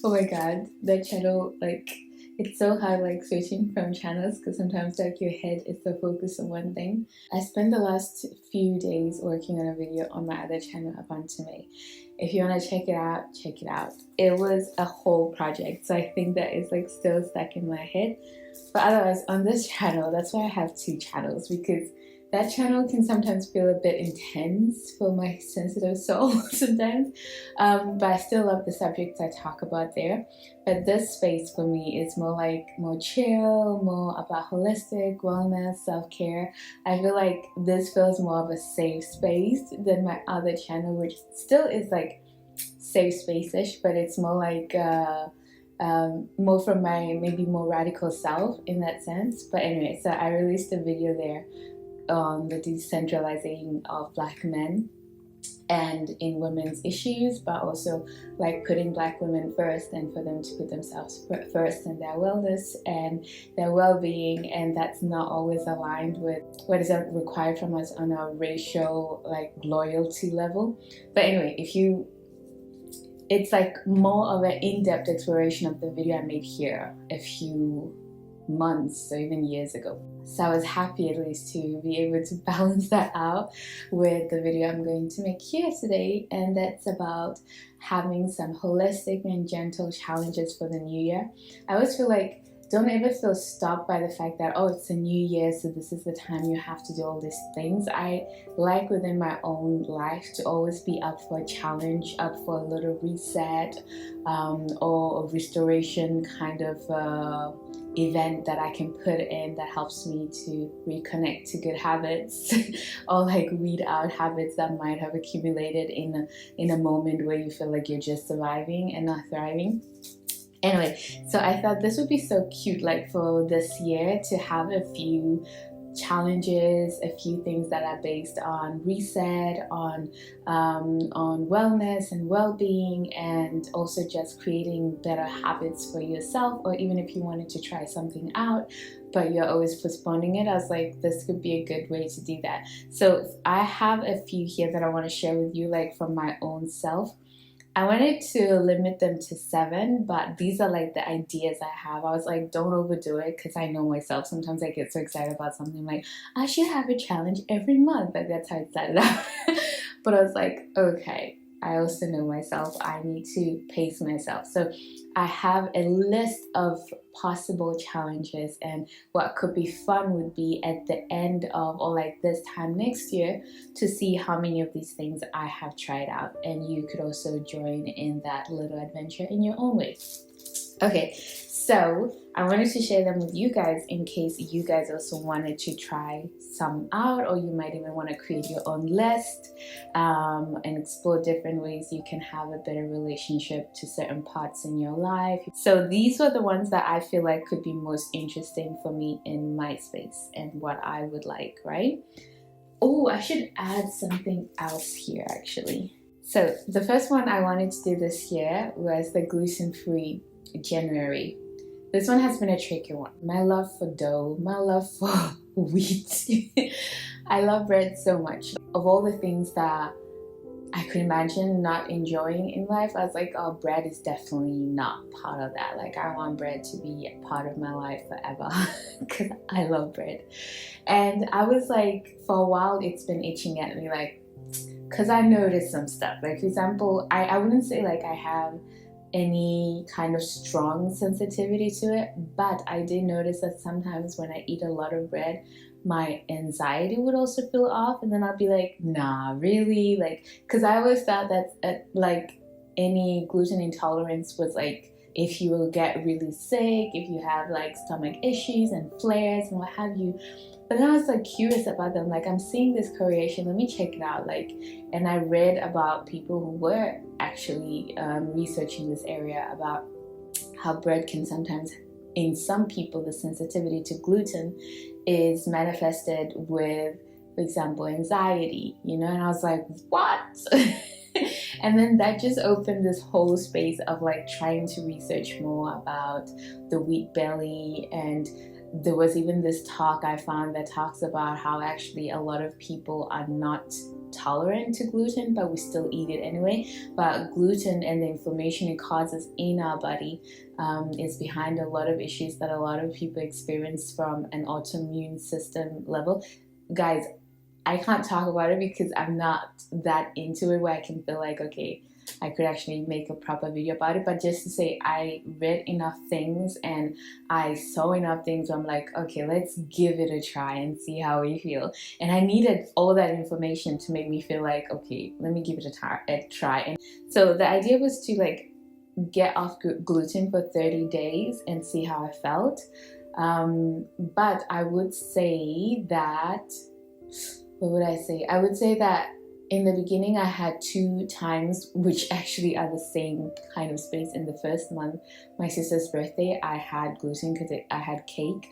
Oh my god, that channel, like, it's so hard like switching from channels because sometimes like your head is so focused on one thing. I spent the last few days working on a video on my other channel, Affirmation. If you want to check it out, check it out. It was a whole project, so I think that is like still stuck in my head. But otherwise, on this channel, that's why I have two channels, because that channel can sometimes feel a bit intense for my sensitive soul sometimes, but I still love the subjects I talk about there. But this space for me is more chill, more about holistic wellness, self-care. I feel like this feels more of a safe space than my other channel, which still is like safe space-ish, but it's more like more from my maybe more radical self in that sense. But anyway, so I released a video there on the decentralizing of Black men and in women's issues, but also like putting Black women first and for them to put themselves first in their wellness and their well-being, and that's not always aligned with what is required from us on a racial like loyalty level. But anyway, it's like more of an in-depth exploration of the video I made here a few months or even years ago. So I was happy at least to be able to balance that out with the video I'm going to make here today, and that's about having some holistic and gentle challenges for the new year. I always feel like don't ever feel stopped by the fact that, oh, it's a new year, so this is the time you have to do all these things. I like within my own life to always be up for a challenge, up for a little reset, or a restoration kind of event that I can put in that helps me to reconnect to good habits or like weed out habits that might have accumulated in a moment where you feel like you're just surviving and not thriving. Anyway, so I thought this would be so cute, like for this year, to have a few challenges, a few things that are based on reset, on wellness and well-being, and also just creating better habits for yourself. Or even if you wanted to try something out but you're always postponing it, I was like, this could be a good way to do that. So I have a few here that I want to share with you, like from my own self. I wanted to limit them to 7, but these are like the ideas I have. I was like, don't overdo it, because I know myself. Sometimes I get so excited about something, like, I should have a challenge every month. Like, that's how it started out. But I was like, okay, I also know myself. I need to pace myself. So I have a list of possible challenges, and what could be fun would be at the end of, or like this time next year, to see how many of these things I have tried out, and you could also join in that little adventure in your own way. Okay, so I wanted to share them with you guys in case you guys also wanted to try some out, or you might even want to create your own list and explore different ways you can have a better relationship to certain parts in your life. So these were the ones that I feel like could be most interesting for me in my space and what I would like, right? Oh, I should add something else here actually. So the first one I wanted to do this year was the gluten-free January. This one has been a tricky one. My love for dough, my love for wheat. I love bread so much. Of all the things that I could imagine not enjoying in life, I was like, oh, bread is definitely not part of that. Like, I want bread to be a part of my life forever because I love bread. And I was like, for a while, it's been itching at me, like, because I noticed some stuff. Like, for example, I wouldn't say like I have any kind of strong sensitivity to it, but I did notice that sometimes when I eat a lot of bread, my anxiety would also feel off, and then I'd be like, nah, really? Like, because I always thought that like any gluten intolerance was like if you will get really sick, if you have like stomach issues and flares and what have you. But then I was like curious about them, like, I'm seeing this correlation, let me check it out. Like, and I read about people who were actually researching this area about how bread can sometimes, in some people, the sensitivity to gluten is manifested with, for example, anxiety, you know. And I was like, what? And then that just opened this whole space of like trying to research more about the wheat belly. And there was even this talk I found that talks about how actually a lot of people are not tolerant to gluten, but we still eat it anyway. But gluten and the inflammation it causes in our body is behind a lot of issues that a lot of people experience from an autoimmune system level. Guys, I can't talk about it because I'm not that into it where I can feel like, okay, I could actually make a proper video about it. But just to say, I read enough things and I saw enough things where I'm like, okay, let's give it a try and see how we feel. And I needed all that information to make me feel like, okay, let me give it a try. And so the idea was to like get off gluten for 30 days and see how I felt. But I would say that, what would I say? I would say that in the beginning I had 2 times, which actually are the same kind of space. In the first month, my sister's birthday, I had gluten because I had cake.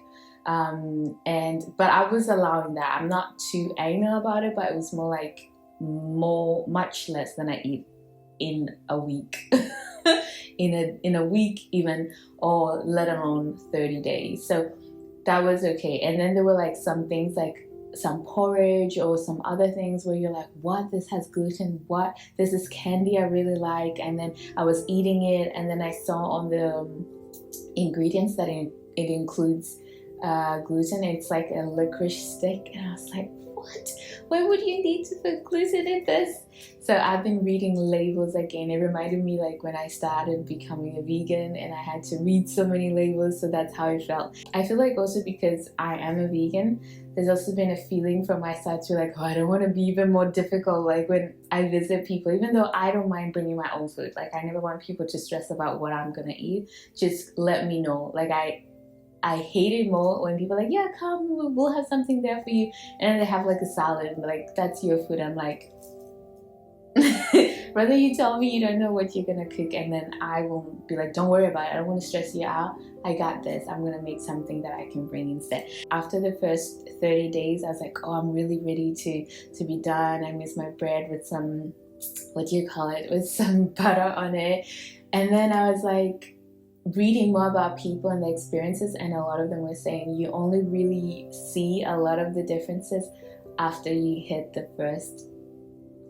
But I was allowing that. I'm not too anal about it, but it was more like much less than I eat in a week. in a week even, or let alone 30 days. So that was okay. And then there were like some things like some porridge or some other things where you're like, what, this has gluten, what, this is candy I really like. And then I was eating it, and then I saw on the ingredients that it includes gluten. It's like a licorice stick, and I was like, what? Why would you need to put gluten in this? So I've been reading labels again. It reminded me like when I started becoming a vegan and I had to read so many labels, so that's how it felt. I feel like also because I am a vegan, there's also been a feeling from my side to like, oh, I don't want to be even more difficult like when I visit people, even though I don't mind bringing my own food. Like I never want people to stress about what I'm gonna eat. Just let me know. Like I hate it more when people are like, yeah, come, we'll have something there for you. And then they have like a salad, like, that's your food. I'm like, rather you tell me you don't know what you're gonna cook, and then I will be like, don't worry about it. I don't want to stress you out. I got this. I'm gonna make something that I can bring instead. After the first 30 days, I was like, oh, I'm really ready to be done. I miss my bread with some, what do you call it, with some butter on it. And then I was like, reading more about people and their experiences, and a lot of them were saying you only really see a lot of the differences after you hit the first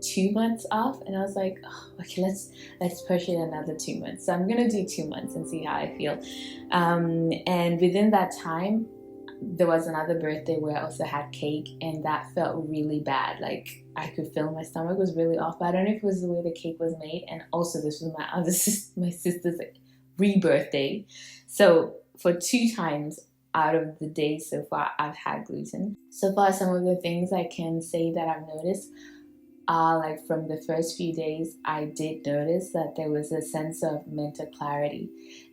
2 months off. And I was like, oh, okay, let's push it another 2 months. So I'm gonna do 2 months and see how I feel. And within that time, there was another birthday where I also had cake, and that felt really bad. Like I could feel my stomach was really off, but I don't know if it was the way the cake was made. And also this was my sister's re-birthday. So for 2 times out of the days so far, I've had gluten. So far, some of the things I can say that I've noticed are like from the first few days, I did notice that there was a sense of mental clarity.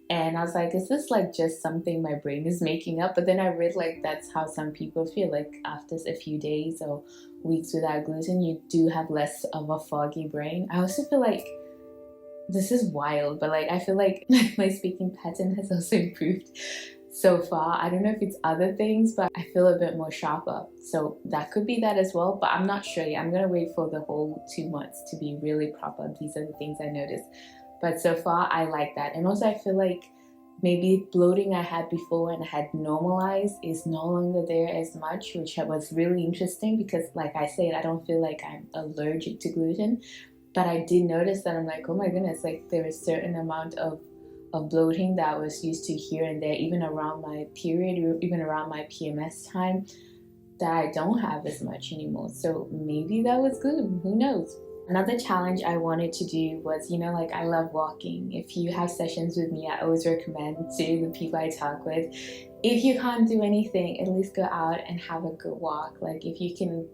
And I was like, is this like just something my brain is making up? But then I read like that's how some people feel. Like after a few days or weeks without gluten, you do have less of a foggy brain. I also feel like, this is wild, but like I feel like my speaking pattern has also improved so far. I don't know if it's other things, but I feel a bit more sharper. So that could be that as well, but I'm not sure yet. I'm gonna wait for the whole 2 months to be really proper. These are the things I noticed. But so far I like that. And also I feel like maybe bloating I had before and had normalized is no longer there as much, which was really interesting because like I said, I don't feel like I'm allergic to gluten. But I did notice that I'm like, oh my goodness, like there is a certain amount of bloating that I was used to here and there, even around my period, even around my PMS time, that I don't have as much anymore. So maybe that was good, who knows? Another challenge I wanted to do was, like I love walking. If you have sessions with me, I always recommend to the people I talk with, if you can't do anything, at least go out and have a good walk. Like if you can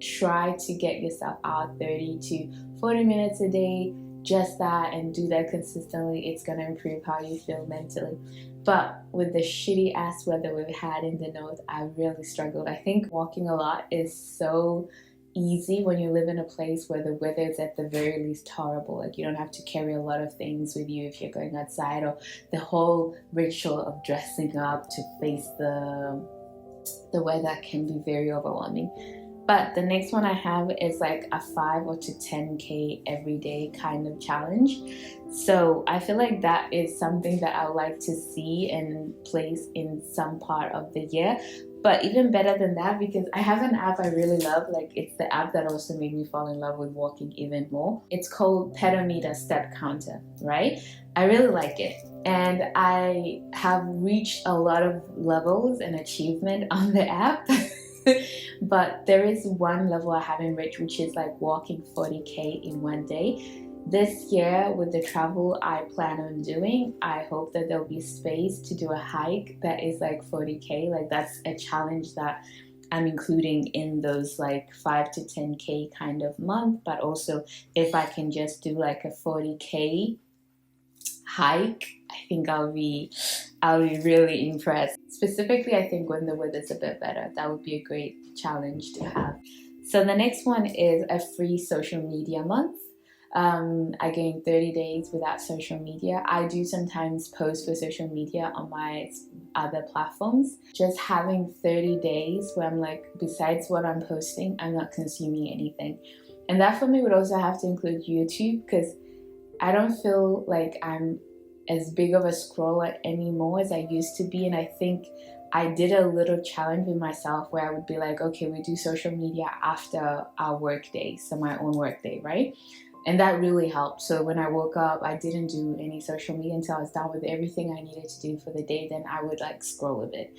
try to get yourself out 30 to 40 minutes a day, just that, and do that consistently, it's going to improve how you feel mentally. But with the shitty ass weather we've had in the north, I really struggled. I think walking a lot is so easy when you live in a place where the weather is at the very least horrible. Like you don't have to carry a lot of things with you if you're going outside, or the whole ritual of dressing up to face the weather can be very overwhelming. But the next one I have is like a 5 or to 10K everyday kind of challenge. So I feel like that is something that I would like to see and place in some part of the year. But even better than that, because I have an app I really love, like it's the app that also made me fall in love with walking even more. It's called Pedometer Step Counter, right? I really like it. And I have reached a lot of levels and achievement on the app. But there is one level I haven't reached, which is like walking 40K in one day. This year, with the travel I plan on doing, I hope that there'll be space to do a hike that is like 40K. Like that's a challenge that I'm including in those like 5 to 10K kind of month. But also, if I can just do like a 40K hike, I think I'll be really impressed. Specifically, I think when the weather's a bit better, that would be a great challenge to have. So the next one is a free social media month. Again, 30 days without social media. I do sometimes post for social media on my other platforms. Just having 30 days where I'm like, besides what I'm posting, I'm not consuming anything. And that for me would also have to include YouTube, because I don't feel like I'm as big of a scroller anymore as I used to be. And I think I did a little challenge with myself where I would be like, okay, we do social media after our work day, so my own work day, right? And that really helped. So when I woke up, I didn't do any social media until I was done with everything I needed to do for the day. Then I would like scroll a bit.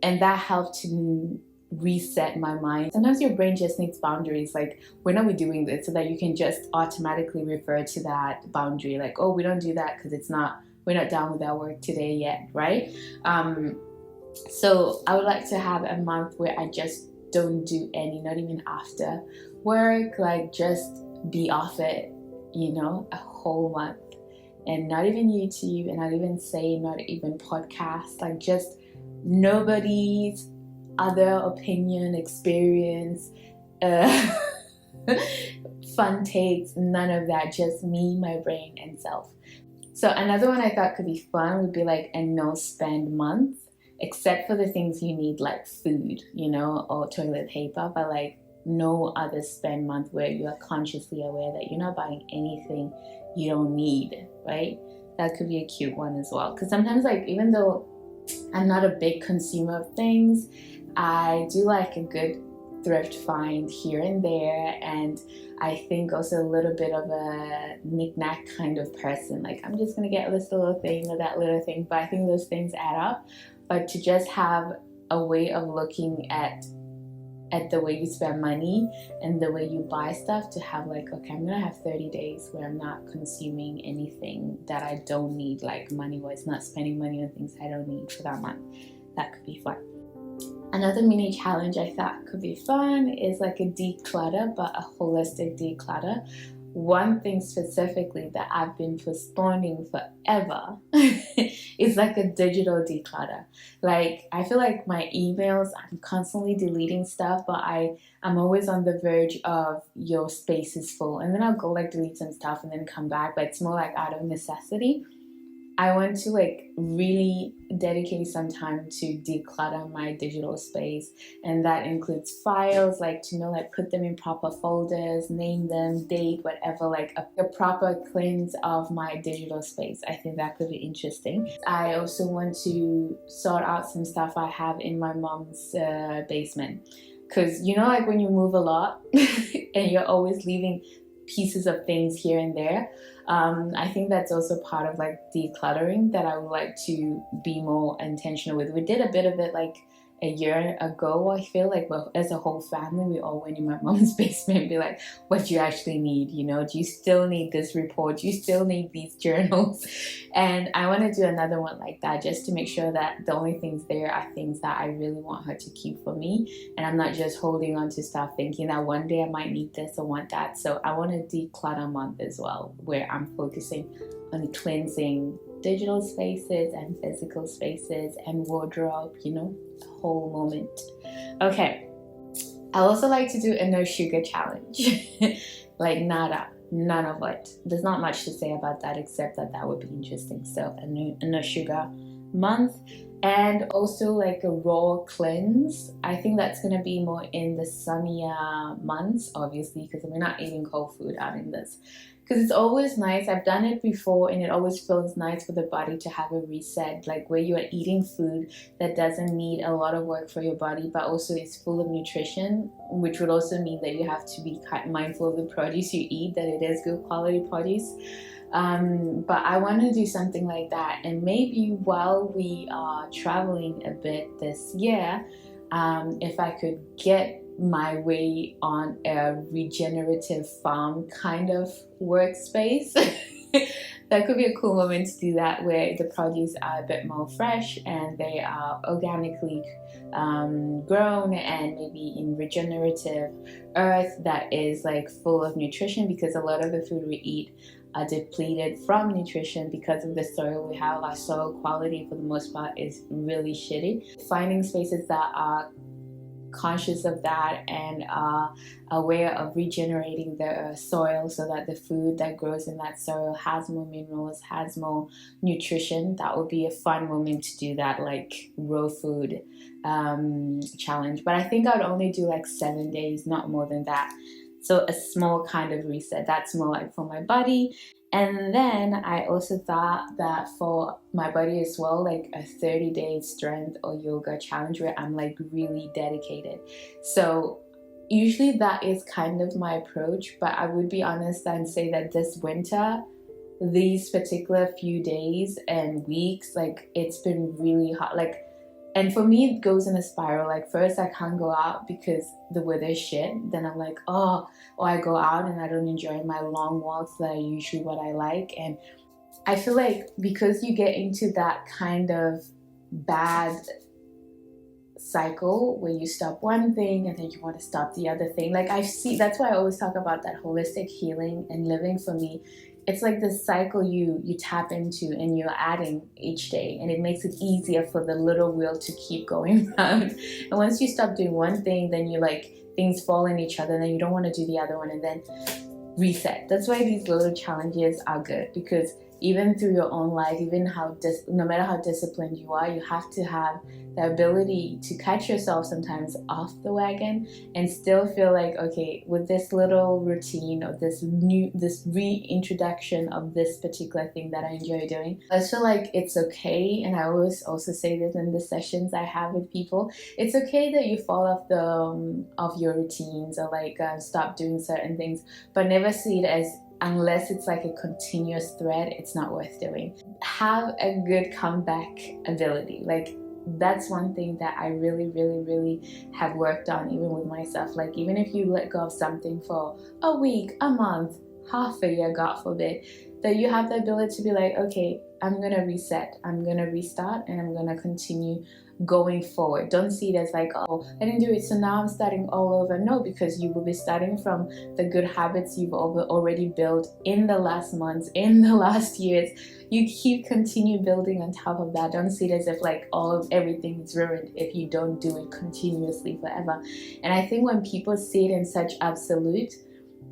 And that helped to reset my mind. Sometimes your brain just needs boundaries, like when are we doing this, so that you can just automatically refer to that boundary, like, oh, we don't do that because we're not done with our work today yet, right? So I would like to have a month where I just don't do any, not even after work, like just be off it, a whole month. And not even YouTube, and not even podcast, like just nobody's other opinion, experience, fun takes, none of that, just me, my brain, and self. So another one I thought could be fun would be like a no spend month, except for the things you need like food, or toilet paper, but like no other spend month where you are consciously aware that you're not buying anything you don't need, right? That could be a cute one as well. Because sometimes, like, even though I'm not a big consumer of things, I do like a good thrift find here and there, and I think also a little bit of a knick-knack kind of person. Like, I'm just gonna get this little thing or that little thing, but I think those things add up. But to just have a way of looking at the way you spend money and the way you buy stuff, to have like, okay, I'm gonna have 30 days where I'm not consuming anything that I don't need, like money-wise, not spending money on things I don't need for that month. That could be fun. Another mini challenge I thought could be fun is like a declutter, but a holistic declutter. One thing specifically that I've been postponing forever is like a digital declutter. Like, I feel like my emails, I'm constantly deleting stuff, but I'm always on the verge of your space is full. And then I'll go like delete some stuff and then come back, but it's more like out of necessity. I want to like really dedicate some time to declutter my digital space, and that includes files, like to like put them in proper folders, name them, date, whatever, like a proper cleanse of my digital space. I think that could be interesting. I also want to sort out some stuff I have in my mom's basement, because like when you move a lot and you're always leaving pieces of things here and there. I think that's also part of like decluttering that I would like to be more intentional with. We did a bit of it like a year ago. I feel like, well, as a whole family, we all went in my mom's basement and be like, what do you actually need? Do you still need this report? Do you still need these journals? And I want to do another one like that, just to make sure that the only things there are things that I really want her to keep for me, and I'm not just holding on to stuff thinking that one day I might need this or want that. So I want a declutter month as well, where I'm focusing on cleansing digital spaces and physical spaces and wardrobe, the whole moment. Okay, I also like to do a no sugar challenge. Like nada, none of it. There's not much to say about that except that would be interesting. So a no sugar month. and also like a raw cleanse. I think that's gonna be more in the sunnier months, obviously, because we're not eating cold food out in this. Because it's always nice. I've done it before, and it always feels nice for the body to have a reset, like where you are eating food that doesn't need a lot of work for your body, but also is full of nutrition, which would also mean that you have to be quite mindful of the produce you eat, that it is good quality produce. But I want to do something like that, and maybe while we are traveling a bit this year, if I could get my way on a regenerative farm kind of workspace. That could be a cool moment to do that, where the produce are a bit more fresh and they are organically grown, and maybe in regenerative earth that is like full of nutrition, because a lot of the food we eat are depleted from nutrition because of the soil we have. Our soil quality for the most part is really shitty. Finding spaces that are conscious of that and are aware of regenerating the soil so that the food that grows in that soil has more minerals, has more nutrition. That would be a fun moment to do that, like raw food challenge. But I think I'd only do like 7 days, not more than that. So a small kind of reset. That's more like for my body. And then I also thought that for my body as well, like a 30-day strength or yoga challenge where I'm like really dedicated. So usually that is kind of my approach, but I would be honest and say that this winter, these particular few days and weeks, like it's been really hot. Like, and for me, it goes in a spiral. Like first I can't go out because the weather is shit. Then I'm like, or I go out and I don't enjoy my long walks that are usually what I like. And I feel like because you get into that kind of bad cycle where you stop one thing and then you want to stop the other thing. Like I see, that's why I always talk about that holistic healing and living. For me, it's like this cycle you tap into and you're adding each day, and it makes it easier for the little wheel to keep going round. And once you stop doing one thing, then you like things fall in each other, and then you don't want to do the other one, and then reset. That's why these little challenges are good, because even through your own life, even no matter how disciplined you are, you have to have the ability to catch yourself sometimes off the wagon and still feel like, okay, with this little routine or this reintroduction of this particular thing that I enjoy doing, I feel like it's okay. And I always also say this in the sessions I have with people, it's okay that you fall off of your routines or like stop doing certain things, but never see it as, unless it's like a continuous thread, it's not worth doing. Have a good comeback ability. Like that's one thing that I really, really, really have worked on, even with myself. Like even if you let go of something for a week, a month, half a year, God forbid, that you have the ability to be like, okay, I'm gonna reset, I'm gonna restart, and I'm gonna continue going forward. Don't see it as like, oh, I didn't do it, so now I'm starting all over. No, because you will be starting from the good habits you've already built in the last months, in the last years. You continue building on top of that. Don't see it as if like everything is ruined if you don't do it continuously forever. And I think when people see it in such absolute,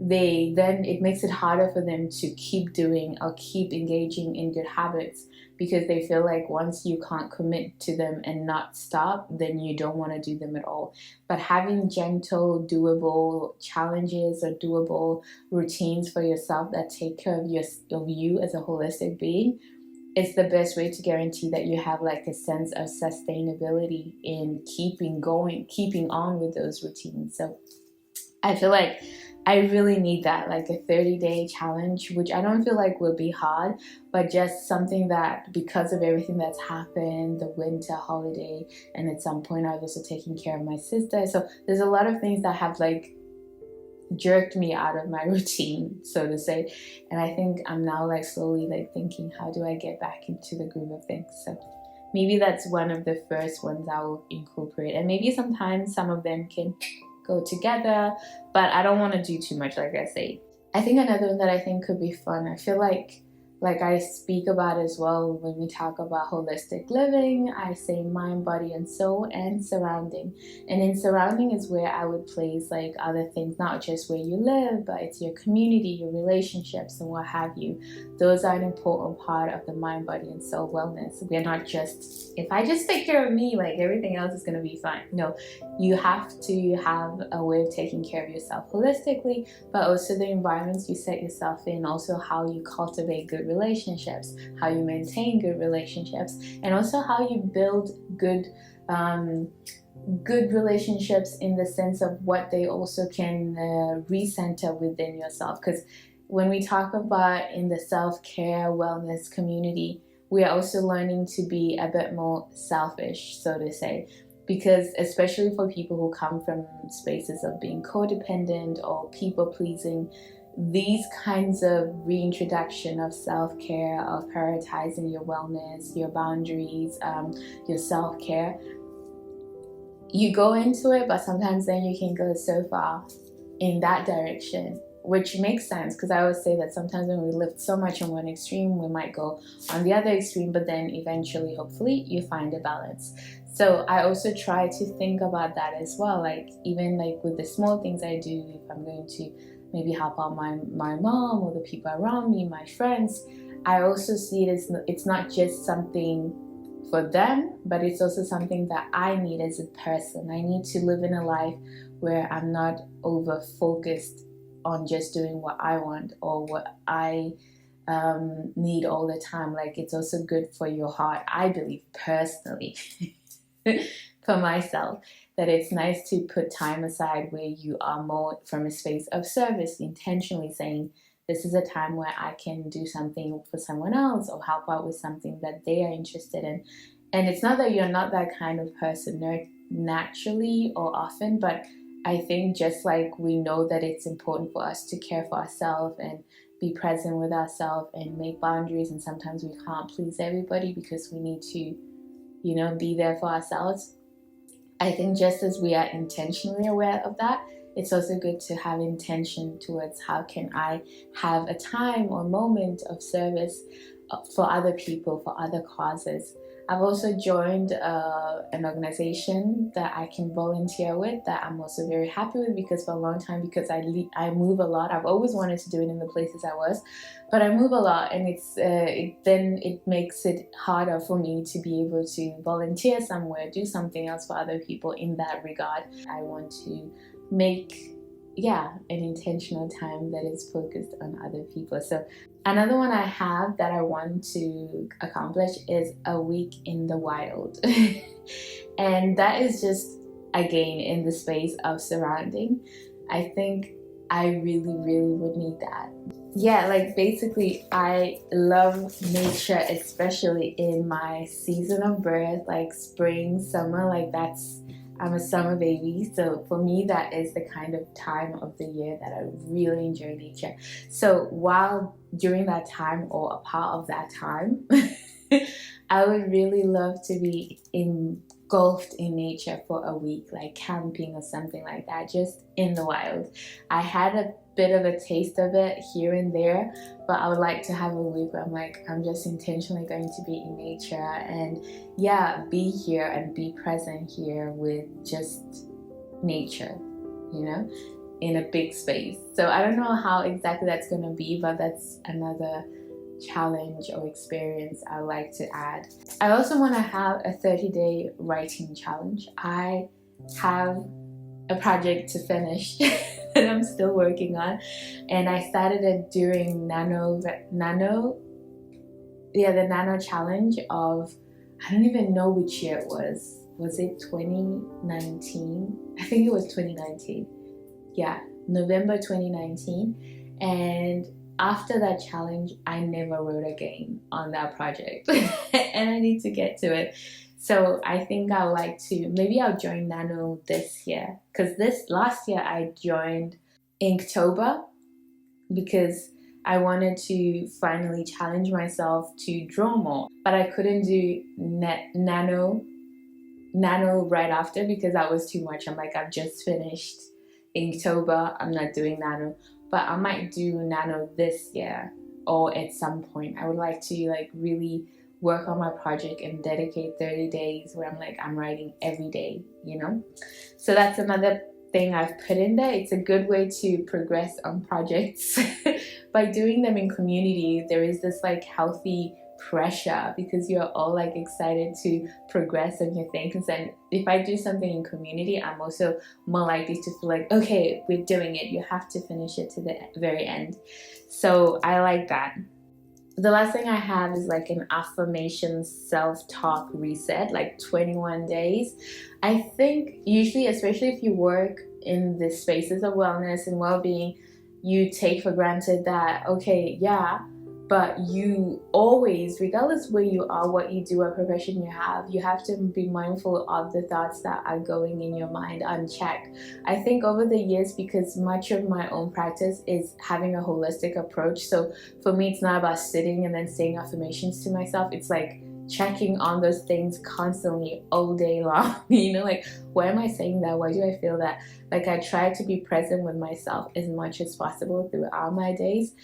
then it makes it harder for them to keep doing or keep engaging in good habits, because they feel like once you can't commit to them and not stop, then you don't want to do them at all. But having gentle, doable challenges or doable routines for yourself that take care of you as a holistic being is the best way to guarantee that you have like a sense of sustainability in keeping on with those routines. So I feel like I really need that, like a 30-day challenge, which I don't feel like will be hard, but just something that, because of everything that's happened, the winter holiday, and at some point I was also taking care of my sister. So there's a lot of things that have like jerked me out of my routine, so to say. And I think I'm now like slowly like thinking, how do I get back into the groove of things? So maybe that's one of the first ones I will incorporate. And maybe sometimes some of them can go together, but I don't want to do too much, like I say. I think another one that I think could be fun, I feel like like I speak about as well when we talk about holistic living. I say mind, body, and soul, and surrounding. And in surrounding is where I would place like other things, not just where you live, but it's your community, your relationships, and what have you. Those are an important part of the mind, body, and soul wellness. We're not just, if I just take care of me, like everything else is going to be fine. No, you have to have a way of taking care of yourself holistically, but also the environments you set yourself in, also how you cultivate good relationships, how you maintain good relationships, and also how you build good relationships in the sense of what they also can recenter within yourself. Because when we talk about in the self-care wellness community, we are also learning to be a bit more selfish, so to say, because especially for people who come from spaces of being codependent or people pleasing, these kinds of reintroduction of self-care, of prioritizing your wellness, your boundaries, your self-care, you go into it, but sometimes then you can go so far in that direction, which makes sense, because I always say that sometimes when we lift so much on one extreme, we might go on the other extreme, but then eventually, hopefully, you find a balance. So I also try to think about that as well, like even like with the small things I do, if I'm going to maybe help out my mom or the people around me, my friends, I also see it as it's not just something for them, but it's also something that I need as a person. I need to live in a life where I'm not over focused on just doing what I want or what I need all the time. Like it's also good for your heart, I believe personally, for myself, that it's nice to put time aside where you are more from a space of service, intentionally saying, this is a time where I can do something for someone else or help out with something that they are interested in. And it's not that you're not that kind of person naturally or often, but I think just like we know that it's important for us to care for ourselves and be present with ourselves and make boundaries, and sometimes we can't please everybody because we need to, be there for ourselves. I think just as we are intentionally aware of that, it's also good to have intention towards how can I have a time or moment of service for other people, for other causes. I've also joined an organization that I can volunteer with that I'm also very happy with, because for a long time, because I move a lot, I've always wanted to do it in the places I was, but I move a lot, and then it makes it harder for me to be able to volunteer somewhere, do something else for other people in that regard. I want to make an intentional time that is focused on other people. So another one I have that I want to accomplish is a week in the wild. And that is just, again, in the space of surrounding. I think I really, really would need that. Yeah, like basically I love nature, especially in my season of birth, like spring, summer, like I'm a summer baby, so for me that is the kind of time of the year that I really enjoy nature. So while during that time or a part of that time, I would really love to be engulfed in nature for a week, like camping or something like that, just in the wild. I had a bit of a taste of it here and there, but I would like to have a week where I'm just intentionally going to be in nature and be here and be present here with just nature, in a big space. So I don't know how exactly that's going to be, but that's another challenge or experience I would like to add. I also want to have a 30-day writing challenge. I have a project to finish that I'm still working on, and I started it during the Nano challenge of, I don't even know which year it was it 2019? I think it was 2019. November 2019. And after that challenge, I never wrote again on that project. And I need to get to it. So I think I would like to, maybe I'll join Nano this year, because last year I joined Inktober because I wanted to finally challenge myself to draw more, but I couldn't do Nano right after because that was too much. I'm like, I've just finished Inktober, I'm not doing Nano, but I might do Nano this year. or at some point I would like to like really work on my project and dedicate 30 days where I'm like, I'm writing every day, you know? So that's another thing I've put in there. It's a good way to progress on projects. By doing them in community, there is this like healthy pressure because you're all like excited to progress on your things. And if I do something in community, I'm also more likely to feel like, okay, we're doing it. You have to finish it to the very end. So I like that. The last thing I have is like an affirmation self-talk reset, like 21 days. I think usually, especially if you work in the spaces of wellness and well-being, you take for granted that, okay, yeah, but you always, regardless where you are, what you do, what profession you have to be mindful of the thoughts that are going in your mind unchecked. I think over the years, because much of my own practice is having a holistic approach, so for me, it's not about sitting and then saying affirmations to myself. It's like checking on those things constantly all day long. You know, like, why am I saying that? Why do I feel that? Like, I try to be present with myself as much as possible throughout my days.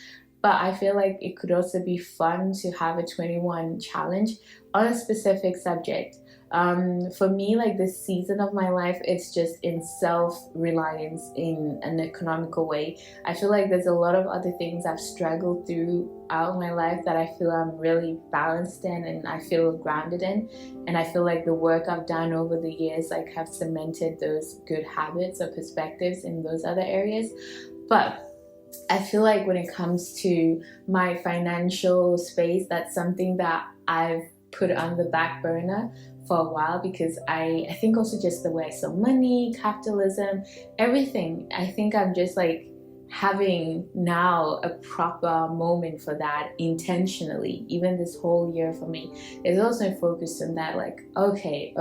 But I feel like it could also be fun to have a 21 challenge on a specific subject. For me, like this season of my life, it's just in self-reliance in an economical way. I feel like there's a lot of other things I've struggled throughout my life that I feel I'm really balanced in and I feel grounded in. And I feel like the work I've done over the years like have cemented those good habits or perspectives in those other areas. But I feel like when it comes to my financial space, that's something that I've put on the back burner for a while because I think also just the way I saw money, capitalism, everything. I think I'm just like having now a proper moment for that intentionally. Even this whole year for me is also focused on that, like, okay,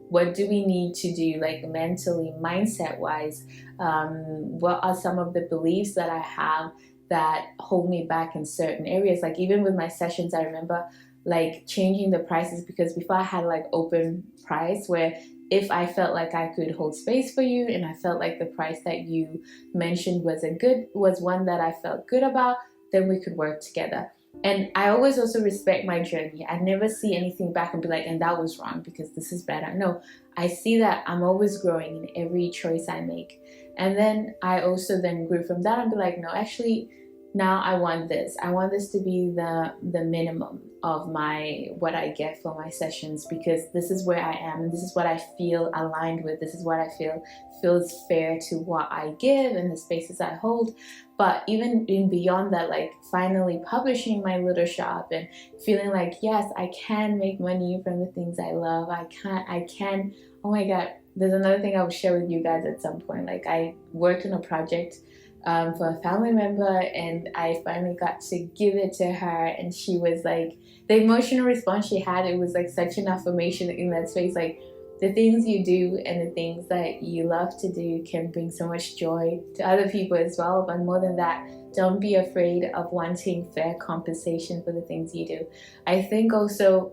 what do we need to do, like mentally, mindset wise? What are some of the beliefs that I have that hold me back in certain areas? Like even with my sessions, I remember like changing the prices because before I had like open price where if I felt like I could hold space for you and I felt like the price that you mentioned was one that I felt good about, then we could work together. And I always also respect my journey. I never see anything back and be like, and that was wrong because this is better. No, I see that I'm always growing in every choice I make. And then I also then grew from that and be like, no, actually, now I want this. I want this to be the minimum of my what I get for my sessions because this is where I am and this is what I feel aligned with. This is what I feel feels fair to what I give and the spaces I hold. But even in beyond that, like finally publishing my little shop and feeling like, yes, I can make money from the things I love. I can, oh my God, there's another thing I will share with you guys at some point. Like I worked on a project for a family member and I finally got to give it to her and she was like, the emotional response she had, it was like such an affirmation in that space. Like the things you do and the things that you love to do can bring so much joy to other people as well. But more than that, don't be afraid of wanting fair compensation for the things you do. I think also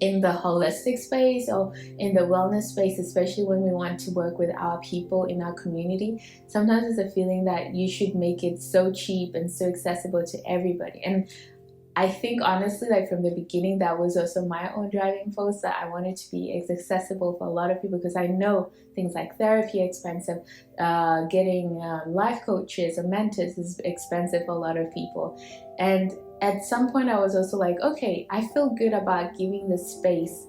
in the holistic space or in the wellness space, especially when we want to work with our people in our community, sometimes it's a feeling that you should make it so cheap and so accessible to everybody. And I think honestly, like from the beginning, that was also my own driving force, that I wanted to be as accessible for a lot of people because I know things like therapy are expensive, getting life coaches or mentors is expensive for a lot of people. And at some point I was also like, okay, I feel good about giving the space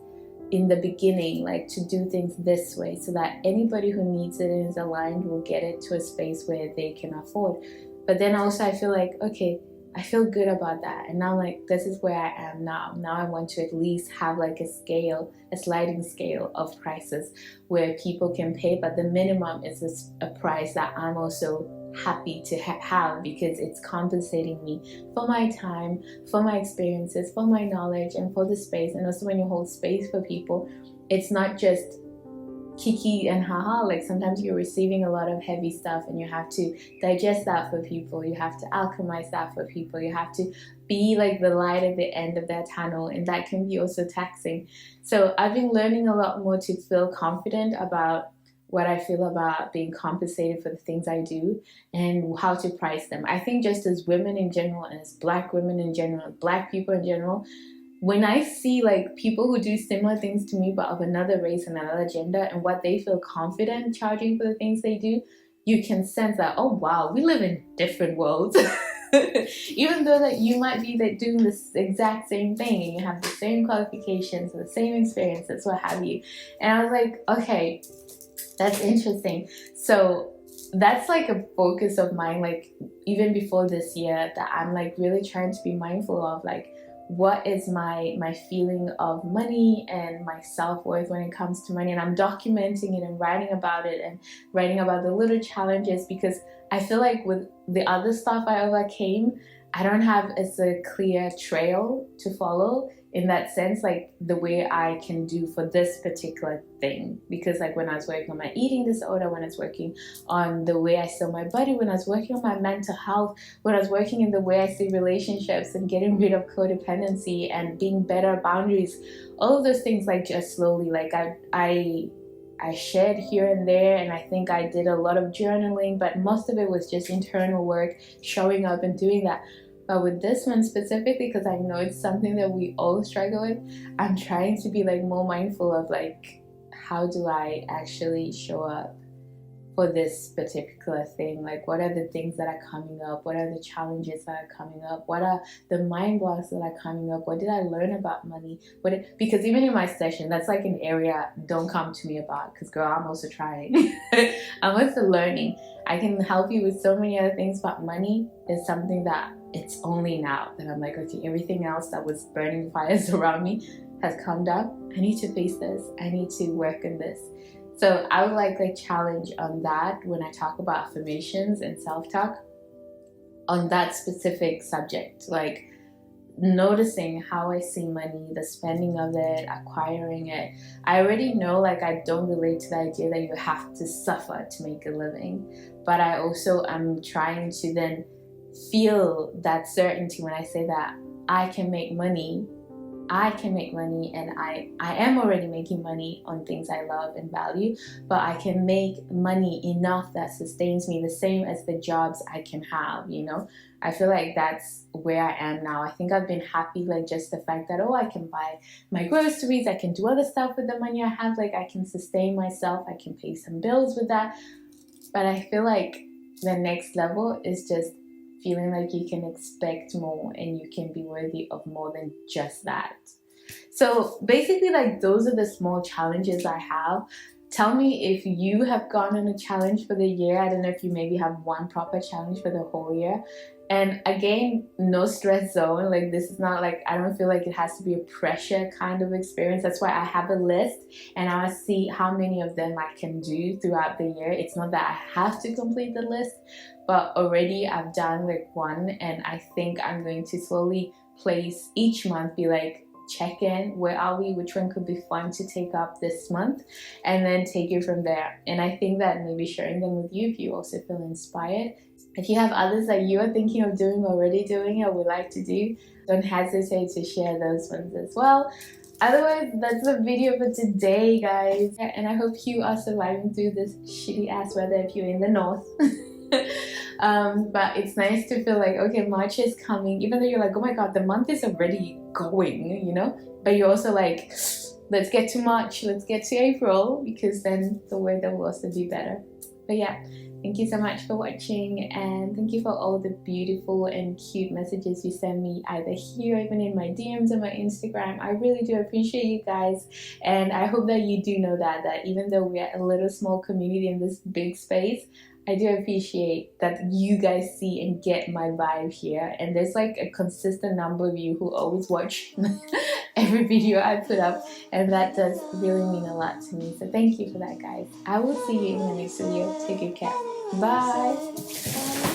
in the beginning, like to do things this way so that anybody who needs it and is aligned will get it to a space where they can afford. But then also I feel like, okay, I feel good about that. And now like, this is where I am now. Now I want to at least have like a scale, a sliding scale of prices where people can pay, but the minimum is a price that I'm also happy to have because it's compensating me for my time, for my experiences, for my knowledge, and for the space. And also when you hold space for people, it's not just kiki and haha, like sometimes you're receiving a lot of heavy stuff and you have to digest that for people, you have to alchemize that for people, you have to be like the light at the end of that tunnel, and that can be also taxing. So I've been learning a lot more to feel confident about what I feel about being compensated for the things I do and how to price them. I think just as women in general, and as Black women in general, Black people in general, when I see like people who do similar things to me but of another race and another gender and what they feel confident charging for the things they do, you can sense that, oh wow, we live in different worlds. Even though that you might be like doing this exact same thing and you have the same qualifications and the same experiences, what have you. And I was like, okay, that's interesting. So that's like a focus of mine, like even before this year, that I'm like really trying to be mindful of, like what is my feeling of money and my self-worth when it comes to money. And I'm documenting it and writing about it and writing about the little challenges, because I feel like with the other stuff I overcame, I don't have as a clear trail to follow in that sense, like the way I can do for this particular thing. Because like when I was working on my eating disorder, when I was working on the way I saw my body, when I was working on my mental health, when I was working in the way I see relationships and getting rid of codependency and being better at boundaries, all of those things, like just slowly, like I shared here and there, and I think I did a lot of journaling, but most of it was just internal work, showing up and doing that. But with this one specifically, because I know it's something that we all struggle with, I'm trying to be like more mindful of like, how do I actually show up for this particular thing? Like, what are the things that are coming up? What are the challenges that are coming up? What are the mind blocks that are coming up? What did I learn about money? Because even in my session, that's like an area don't come to me about, because girl, I'm also trying. I'm also learning. I can help you with so many other things, but money is something that it's only now that I'm like, okay, everything else that was burning fires around me has calmed down. I need to face this. I need to work on this. So I would like a challenge on that when I talk about affirmations and self-talk on that specific subject, like noticing how I see money, the spending of it, acquiring it. I already know, like, I don't relate to the idea that you have to suffer to make a living, but I also am trying to then feel that certainty when I say that I can make money, and I am already making money on things I love and value, but I can make money enough that sustains me, the same as the jobs I can have, you know? I feel like that's where I am now. I think I've been happy, like just the fact that, oh, I can buy my groceries, I can do other stuff with the money I have, like I can sustain myself, I can pay some bills with that. But I feel like the next level is just feeling like you can expect more and you can be worthy of more than just that. So basically, like, those are the small challenges I have. Tell me if you have gone on a challenge for the year. I don't know if you maybe have one proper challenge for the whole year. And again, no stress zone. Like, this is not like, I don't feel like it has to be a pressure kind of experience. That's why I have a list and I see how many of them I can do throughout the year. It's not that I have to complete the list, but already I've done like one, and I think I'm going to slowly place each month, be like, check in, where are we, which one could be fun to take up this month, and then take it from there. And I think that maybe sharing them with you, if you also feel inspired, if you have others that you are thinking of doing, already doing, or would like to do, don't hesitate to share those ones as well. Otherwise, that's the video for today, guys, and I hope you are surviving through this shitty ass weather if you're in the north. But it's nice to feel like, okay, March is coming, even though you're like, oh my god, the month is already going, you know, but you're also like, let's get to March, let's get to April, because then the weather will also be better. But yeah, thank you so much for watching, and thank you for all the beautiful and cute messages you send me, either here or even in my DMs on my Instagram. I really do appreciate you guys, and I hope that you do know that even though we are a little small community in this big space, I do appreciate that you guys see and get my vibe here, and there's like a consistent number of you who always watch every video I put up, and that does really mean a lot to me. So thank you for that, guys. I will see you in the next video. Take good care. Bye.